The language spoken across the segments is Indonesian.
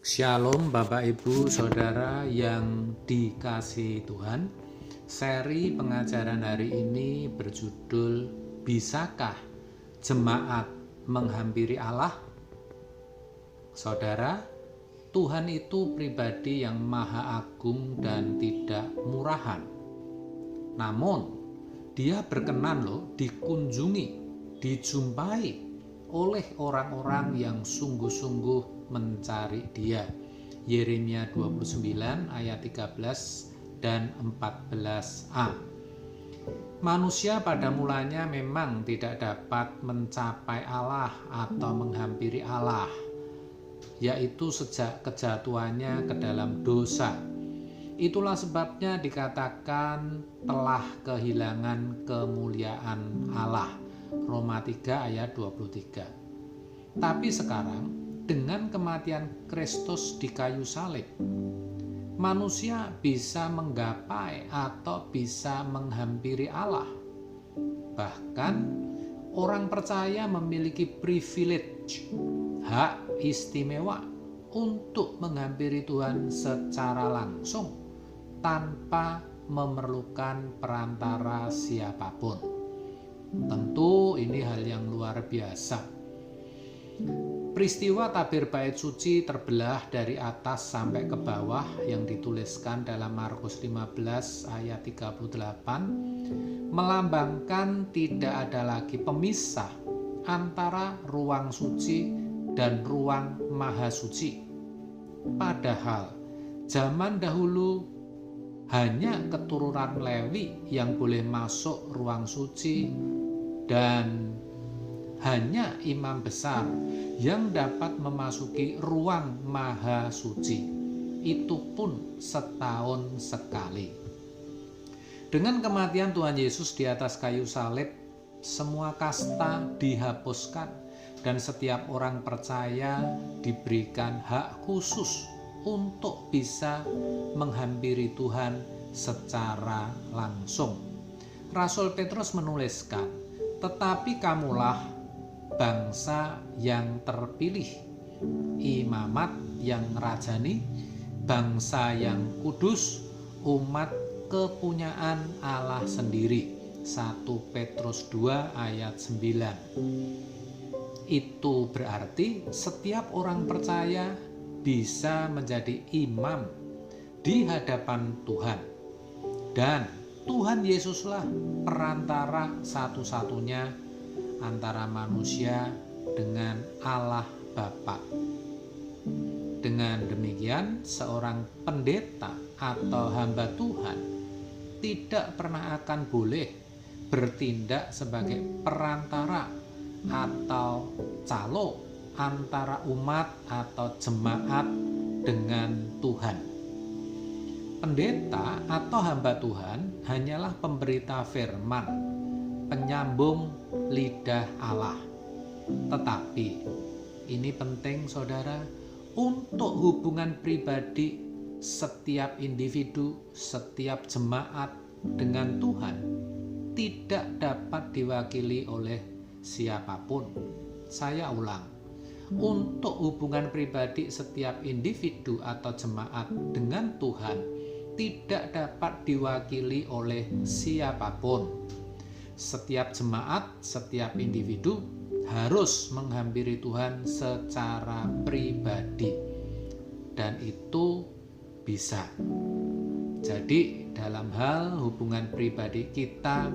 Shalom Bapak Ibu Saudara yang dikasihi Tuhan. Seri pengajaran hari ini berjudul Bisakah Jemaat Menghampiri Allah? Saudara, Tuhan itu pribadi yang maha agung dan tidak murahan. Namun, Dia berkenan dikunjungi, dijumpai oleh orang-orang yang sungguh-sungguh mencari Dia. Yeremia 29 ayat 13 dan 14a. Manusia pada mulanya memang tidak dapat mencapai Allah atau menghampiri Allah, yaitu sejak kejatuhannya ke dalam dosa. Itulah sebabnya dikatakan telah kehilangan kemuliaan Allah. Roma 3 ayat 23. Tapi sekarang dengan kematian Kristus di kayu salib, manusia bisa menggapai atau bisa menghampiri Allah. Bahkan orang percaya memiliki privilege, hak istimewa untuk menghampiri Tuhan secara langsung tanpa memerlukan perantara siapapun. Tentu ini hal yang luar biasa. Peristiwa tabir bait suci terbelah dari atas sampai ke bawah yang dituliskan dalam Markus 15 ayat 38 melambangkan tidak ada lagi pemisah antara ruang suci dan ruang maha suci. Padahal zaman dahulu hanya keturunan Lewi yang boleh masuk ruang suci dan hanya imam besar yang dapat memasuki ruang maha suci. Itu pun setahun sekali. Dengan kematian Tuhan Yesus di atas kayu salib, semua kasta dihapuskan dan setiap orang percaya diberikan hak khusus untuk bisa menghampiri Tuhan secara langsung. Rasul Petrus menuliskan, "Tetapi kamulah bangsa yang terpilih, imamat yang rajani, bangsa yang kudus, umat kepunyaan Allah sendiri." 1 Petrus 2 ayat 9. Itu berarti setiap orang percaya bisa menjadi imam di hadapan Tuhan, dan Tuhan Yesuslah perantara satu-satunya antara manusia dengan Allah Bapa. Dengan demikian, seorang pendeta atau hamba Tuhan tidak pernah akan boleh bertindak sebagai perantara atau calo antara umat atau jemaat dengan Tuhan. Pendeta atau hamba Tuhan hanyalah pemberita firman, penyambung lidah Allah. Tetapi ini penting saudara, untuk hubungan pribadi setiap individu, setiap jemaat dengan Tuhan tidak dapat diwakili oleh siapapun. Saya ulang, untuk hubungan pribadi setiap individu atau jemaat dengan Tuhan tidak dapat diwakili oleh siapapun. Setiap jemaat, setiap individu harus menghampiri Tuhan secara pribadi, dan itu bisa. Jadi dalam hal hubungan pribadi kita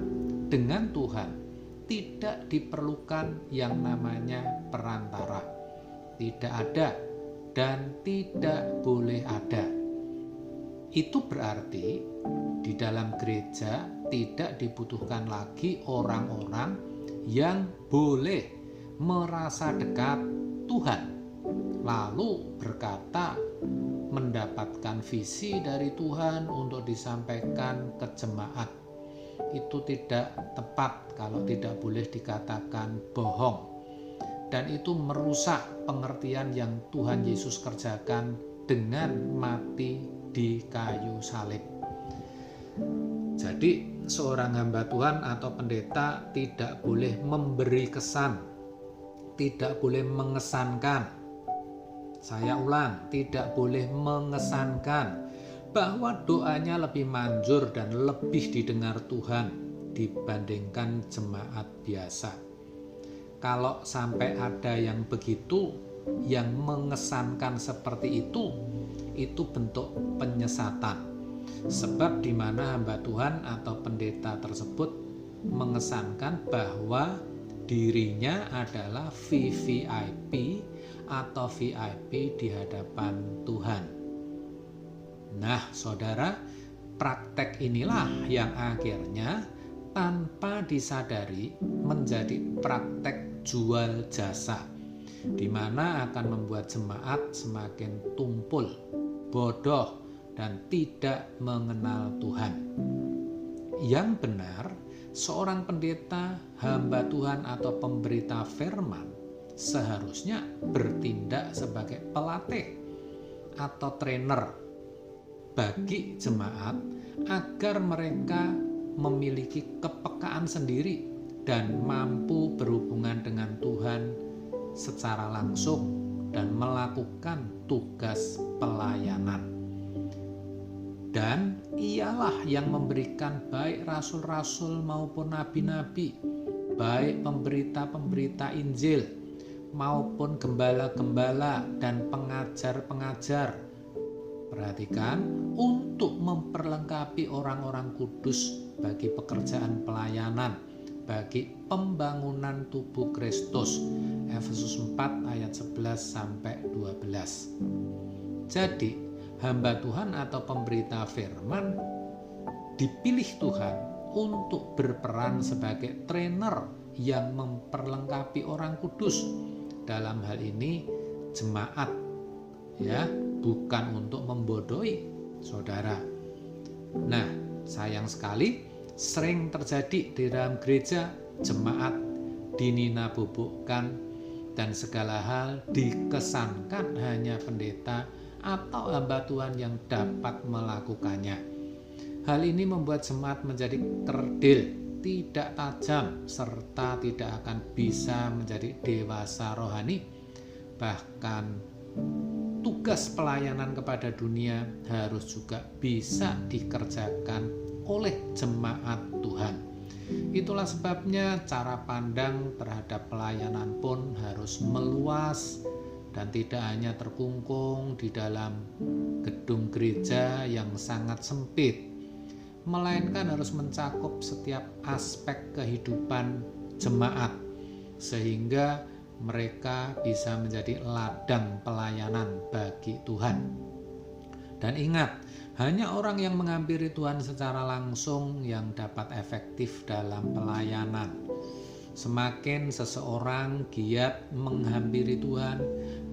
dengan Tuhan tidak diperlukan yang namanya perantara. Tidak ada dan tidak boleh ada. Itu berarti di dalam gereja tidak dibutuhkan lagi orang-orang yang boleh merasa dekat Tuhan, lalu berkata mendapatkan visi dari Tuhan untuk disampaikan ke jemaat. Itu tidak tepat kalau tidak boleh dikatakan bohong. Dan itu merusak pengertian yang Tuhan Yesus kerjakan dengan mati di kayu salib. Jadi seorang hamba Tuhan atau pendeta tidak boleh memberi kesan, tidak boleh mengesankan, Saya ulang, tidak boleh mengesankan bahwa doanya lebih manjur dan lebih didengar Tuhan dibandingkan jemaat biasa. Kalau sampai ada yang begitu, yang mengesankan seperti itu bentuk penyesatan. Sebab di mana hamba Tuhan atau pendeta tersebut mengesankan bahwa dirinya adalah VVIP atau VIP di hadapan Tuhan. Nah, saudara, praktek inilah yang akhirnya tanpa disadari menjadi praktek jual jasa, di mana akan membuat jemaat semakin tumpul, bodoh, dan tidak mengenal Tuhan. Yang benar, seorang pendeta, hamba Tuhan atau pemberita firman seharusnya bertindak sebagai pelatih atau trainer bagi jemaat agar mereka memiliki kepekaan sendiri dan mampu berhubungan dengan Tuhan secara langsung dan melakukan tugas pelayanan. Dan ialah yang memberikan baik rasul-rasul maupun nabi-nabi, baik pemberita-pemberita Injil maupun gembala-gembala dan pengajar-pengajar. Perhatikan, untuk memperlengkapi orang-orang kudus bagi pekerjaan pelayanan, bagi pembangunan tubuh Kristus. Efesus 4 ayat 11 sampai 12. Jadi, hamba Tuhan atau pemberita firman dipilih Tuhan untuk berperan sebagai trainer yang memperlengkapi orang kudus. Dalam hal ini jemaat, ya, bukan untuk membodohi saudara. Nah, sayang sekali sering terjadi di dalam gereja, jemaat dinina-bubukkan dan segala hal dikesankan hanya pendeta atau hamba Tuhan yang dapat melakukannya. Hal ini membuat jemaat menjadi kerdil, tidak tajam, serta tidak akan bisa menjadi dewasa rohani. Bahkan tugas pelayanan kepada dunia harus juga bisa dikerjakan oleh jemaat Tuhan. Itulah sebabnya cara pandang terhadap pelayanan pun harus meluas dan tidak hanya terkungkung di dalam gedung gereja yang sangat sempit, melainkan harus mencakup setiap aspek kehidupan jemaat sehingga mereka bisa menjadi ladang pelayanan bagi Tuhan. Dan ingat, hanya orang yang menghampiri Tuhan secara langsung yang dapat efektif dalam pelayanan. Semakin seseorang giat menghampiri Tuhan,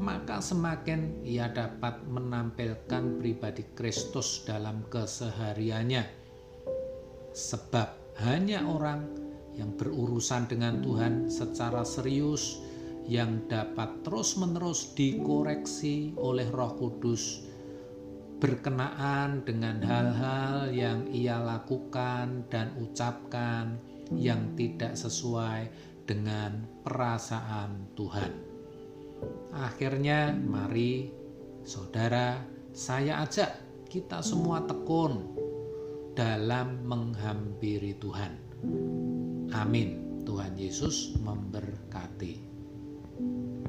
maka semakin ia dapat menampilkan pribadi Kristus dalam kesehariannya. Sebab hanya orang yang berurusan dengan Tuhan secara serius, yang dapat terus-menerus dikoreksi oleh Roh Kudus berkenaan dengan hal-hal yang ia lakukan dan ucapkan yang tidak sesuai dengan perasaan Tuhan. Akhirnya, mari saudara, saya ajak kita semua tekun dalam menghampiri Tuhan. Amin. Tuhan Yesus memberkati.